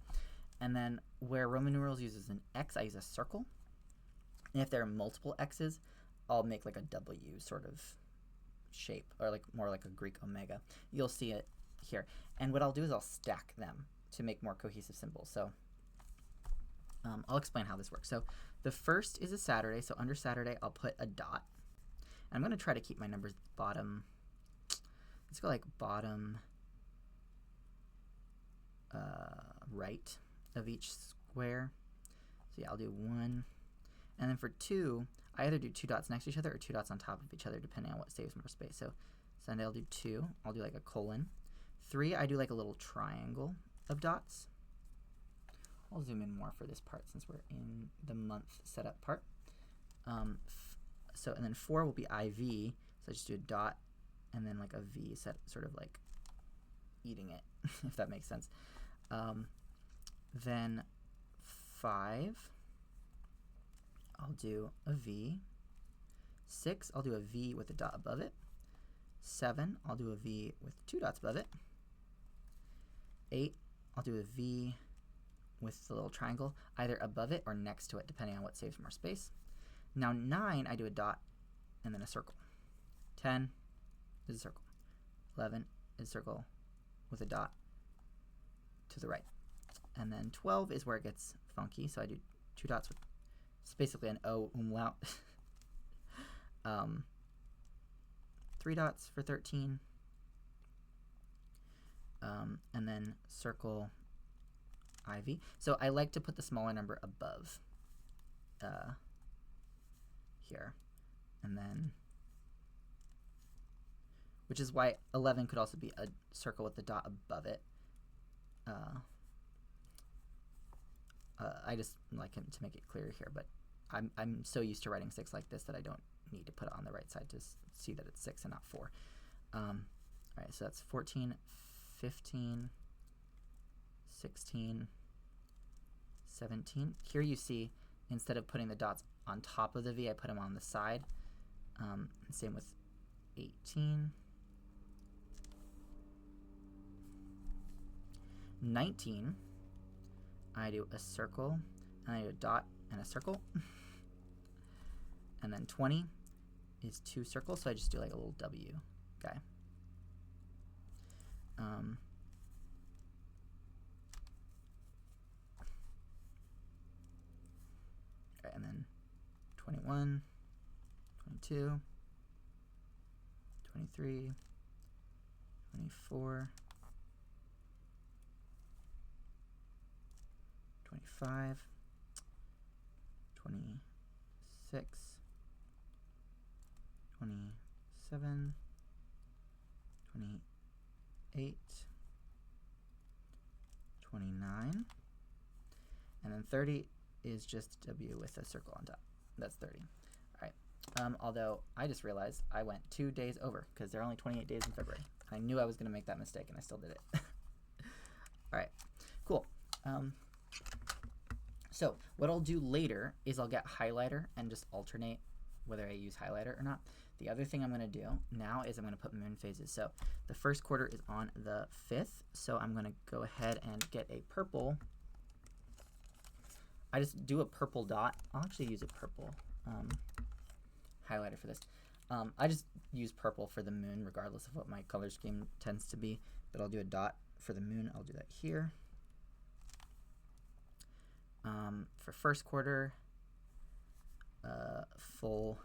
And then where Roman numerals uses an X, I use a circle. And if there are multiple X's, I'll make like a W sort of shape, or like more like a Greek omega. You'll see it here. And what I'll do is I'll stack them to make more cohesive symbols. So I'll explain how this works. So the first is a Saturday, so under Saturday I'll put a dot. I'm going to try to keep my numbers bottom, let's go like bottom right of each square. So yeah, I'll do 1. And then for 2, I either do 2 dots next to each other or 2 dots on top of each other, depending on what saves more space. So Sunday I'll do 2. I'll do like a colon. 3, I do like a little triangle of dots. I'll zoom in more for this part since we're in the month setup part. And then 4 will be IV. So I just do a dot and then like a V, set sort of like eating it, if that makes sense. Then 5, I'll do a V. 6, I'll do a V with a dot above it. 7, I'll do a V with 2 dots above it. 8, I'll do a V with the little triangle, either above it or next to it, depending on what saves more space. Now 9, I do a dot and then a circle. 10 is a circle. 11 is a circle with a dot to the right. And then 12 is where it gets funky, so I do 2 dots with, it's basically an O umlaut. 3 dots for 13. And then circle IV. So I like to put the smaller number above here. And then, which is why 11 could also be a circle with the dot above it. I just like him to make it clearer here, but I'm so used to writing 6 like this that I don't need to put it on the right side to see that it's 6 and not 4. All right, so that's 14, 15, 16, 17. Here you see, instead of putting the dots on top of the V, I put them on the side. Same with 18. 19, I do a circle, and I do a dot and a circle. And then 20 is 2 circles, so I just do like a little W guy. Okay, and then 21, 22, 23, 24, 25, 26, 27, 28, 29, and then 30 is just W with a circle on top. That's 30. All right. Although I just realized I went 2 days over because there are only 28 days in February. I knew I was going to make that mistake, and I still did it. All right. Cool. So what I'll do later is I'll get highlighter and just alternate whether I use highlighter or not. The other thing I'm going to do now is I'm going to put moon phases. So the first quarter is on the 5th, so I'm going to go ahead and get a purple. I just do a purple dot. I'll actually use a purple highlighter for this. I just use purple for the moon regardless of what my color scheme tends to be, but I'll do a dot for the moon. I'll do that here. For first quarter, full,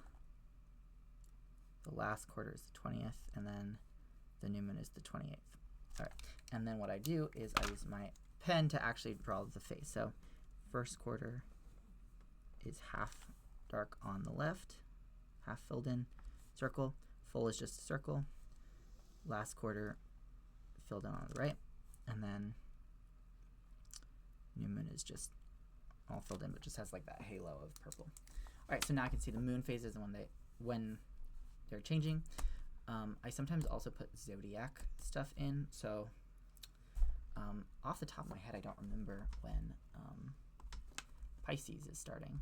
the last quarter is the 20th, and then the new moon is the 28th. All right, and then what I do is I use my pen to actually draw the face. So first quarter is half dark on the left, half filled in, circle. Full is just a circle. Last quarter filled in on the right, and then new moon is just all filled in, but just has like that halo of purple. All right, so now I can see the moon phases and when they're changing. I sometimes also put zodiac stuff in. So off the top of my head, I don't remember when Pisces is starting.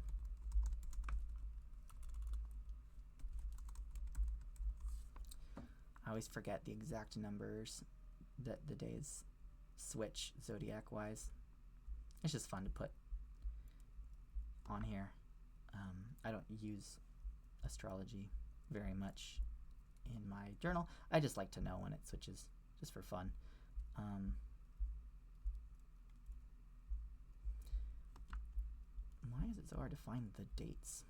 always forget the exact numbers that the days switch zodiac-wise. It's just fun to put on here. I don't use astrology very much in my journal. I just like to know when it switches, just for fun. Why is it so hard to find the dates?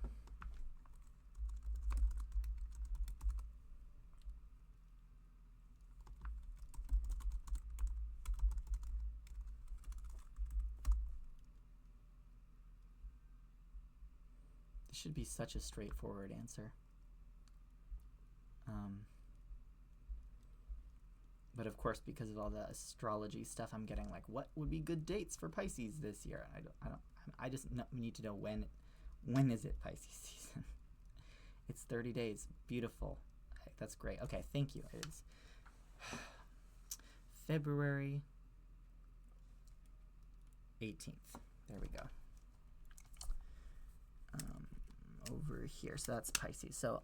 This should be such a straightforward answer. But of course, because of all the astrology stuff, I'm getting like, what would be good dates for Pisces this year? I just need to know when is it Pisces season? It's 30 days. Beautiful. That's great. Okay, thank you. It's February 18th. There we go. Over here. So that's Pisces. So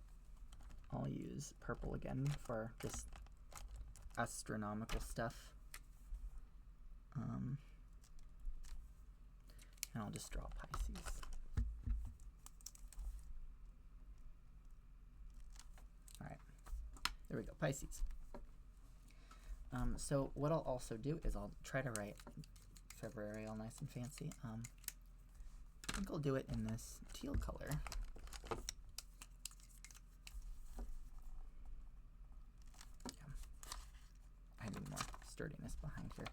I'll use purple again for this astronomical stuff. And I'll just draw Pisces. All right, there we go, Pisces. So what I'll also do is I'll try to write February all nice and fancy. I think I'll do it in this teal color. I need more sturdiness behind here.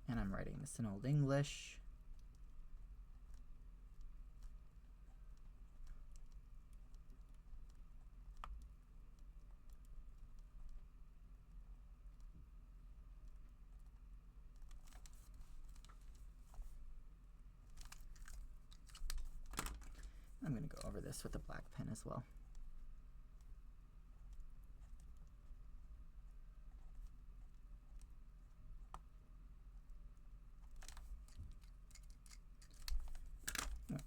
And I'm writing this in Old English. I'm going to go over this with a black pen as well.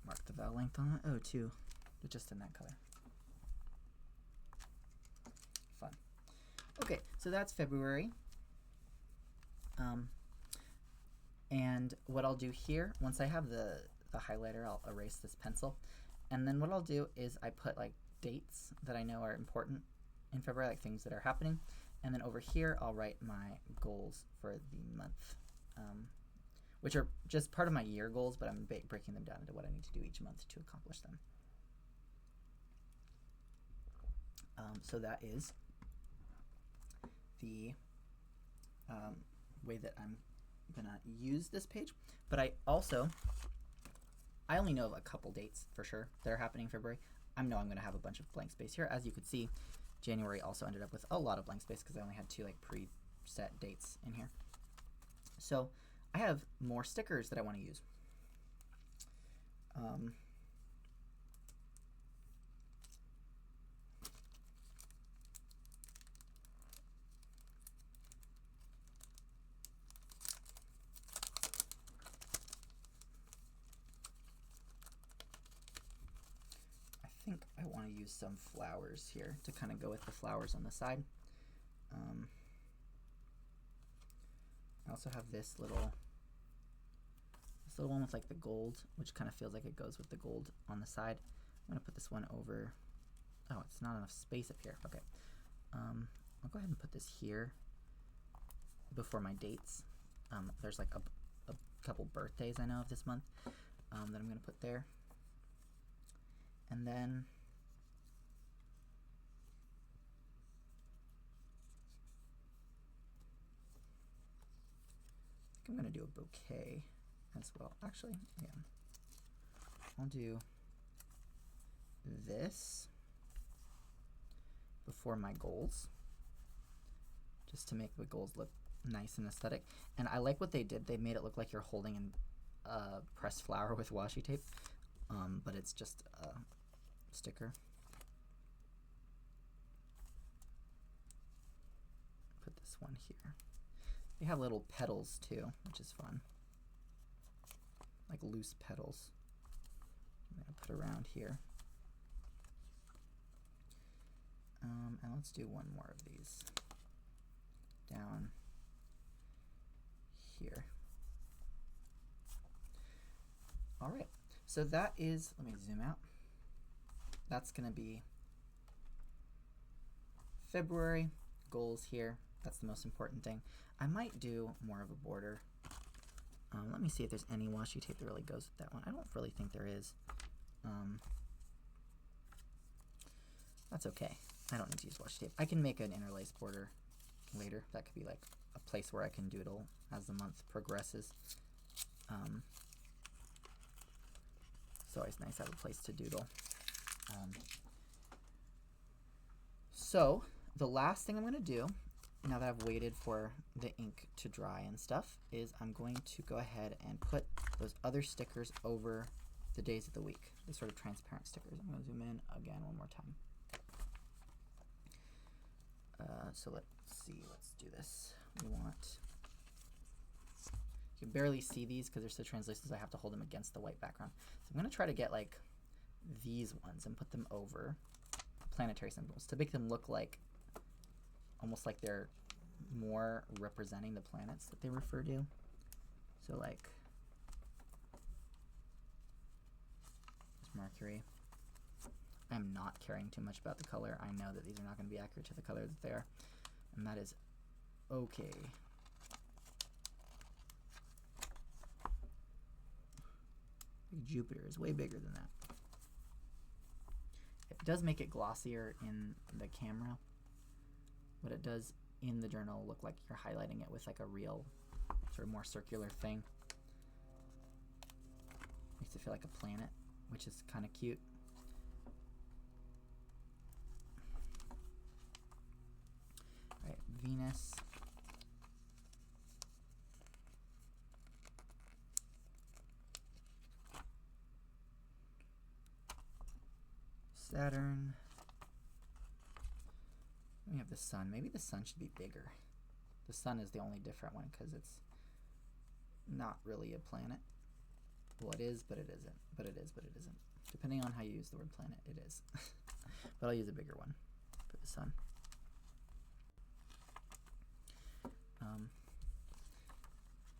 Mark the vowel length on it. Oh, 2. But just in that color. Fun. Okay, so that's February. And what I'll do here, once I have the highlighter, I'll erase this pencil. And then what I'll do is I put like dates that I know are important in February, like things that are happening. And then over here, I'll write my goals for the month, which are just part of my year goals, but I'm breaking them down into what I need to do each month to accomplish them. So that is the way that I'm gonna use this page. But I only know of a couple dates for sure that are happening in February. I know I'm gonna have a bunch of blank space here. As you could see, January also ended up with a lot of blank space because I only had 2 like preset dates in here. So I have more stickers that I want to use. I think I want to use some flowers here to kind of go with the flowers on the side. I also have this little one with like the gold, which kind of feels like it goes with the gold on the side. I'm gonna put this one over. Oh, it's not enough space up here. Okay, I'll go ahead and put this here before my dates. There's like a couple birthdays I know of this month that I'm gonna put there, and then I'm gonna do a bouquet as well. Actually, yeah. I'll do this before my goals, just to make the goals look nice and aesthetic. And I like what they did. They made it look like you're holding a pressed flower with washi tape, but it's just a sticker. Put this one here. They have little petals too, which is fun. like loose petals. I'm going to put around here. And let's do one more of these down here. All right, so that is, let me zoom out. That's going to be February goals here. That's the most important thing. I might do more of a border. Let me see if there's any washi tape that really goes with that one. I don't really think there is. That's okay. I don't need to use washi tape. I can make an interlace border later. That could be like a place where I can doodle as the month progresses. It's always nice to have a place to doodle. So the last thing I'm going to do, now that I've waited for the ink to dry and stuff, is I'm going to go ahead and put those other stickers over the days of the week, the sort of transparent stickers. I'm going to zoom in again one more time. So let's see, let's do this. We want, you can barely see these because they're so translucent, so I have to hold them against the white background. So I'm going to try to get like these ones and put them over planetary symbols to make them look like, almost like they're more representing the planets that they refer to. So like, Mercury. I'm not caring too much about the color. I know that these are not going to be accurate to the color that they are, and that is okay. Jupiter is way bigger than that. It does make it glossier in the camera, but it does in the journal look like you're highlighting it with like a real sort of more circular thing. Makes it feel like a planet, which is kind of cute. All right, Venus. Saturn. We have the sun. Maybe the sun should be bigger. The sun is the only different one because it's not really a planet. Well, it is, but it isn't. But it is, but it isn't. Depending on how you use the word planet, it is. But I'll use a bigger one for the sun.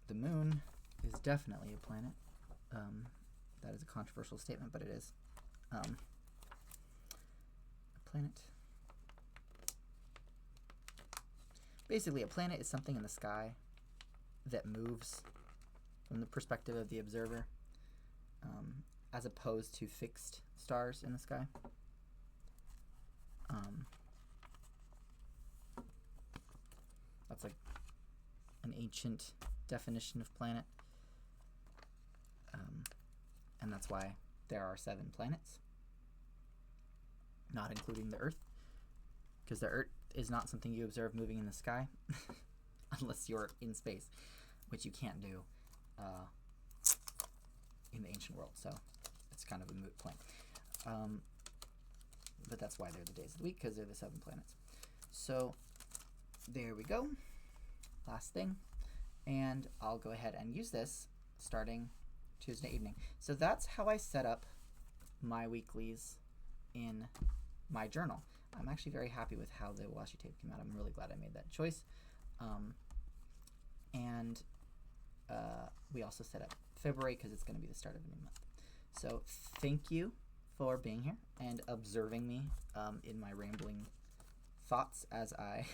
The moon is definitely a planet. That is a controversial statement, but it is. A planet. Basically, a planet is something in the sky that moves from the perspective of the observer, as opposed to fixed stars in the sky. That's like an ancient definition of planet, and that's why there are 7 planets, not including the Earth, because the Earth is not something you observe moving in the sky unless you're in space, which you can't do in the ancient world, so it's kind of a moot point. But that's why they're the days of the week, because they're the 7 planets. So there we go, last thing, and I'll go ahead and use this starting Tuesday evening. So that's how I set up my weeklies in my journal. I'm actually very happy with how the washi tape came out. I'm really glad I made that choice. And we also set up February because it's going to be the start of a new month. So thank you for being here and observing me in my rambling thoughts as I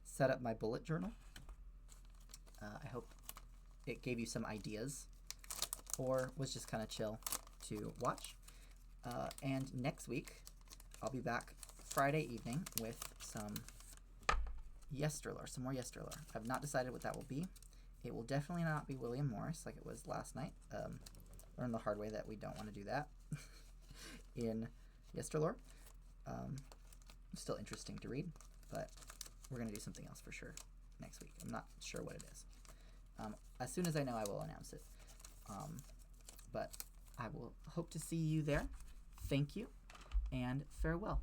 set up my bullet journal. I hope it gave you some ideas or was just kind of chill to watch. And next week, I'll be back Friday evening with some Yesterlore, some more Yesterlore. I've not decided what that will be. It will definitely not be William Morris like it was last night. Learned the hard way that we don't want to do that in Yesterlore. Still interesting to read, but we're going to do something else for sure next week. I'm not sure what it is. As soon as I know, I will announce it. But I will hope to see you there. Thank you, and farewell.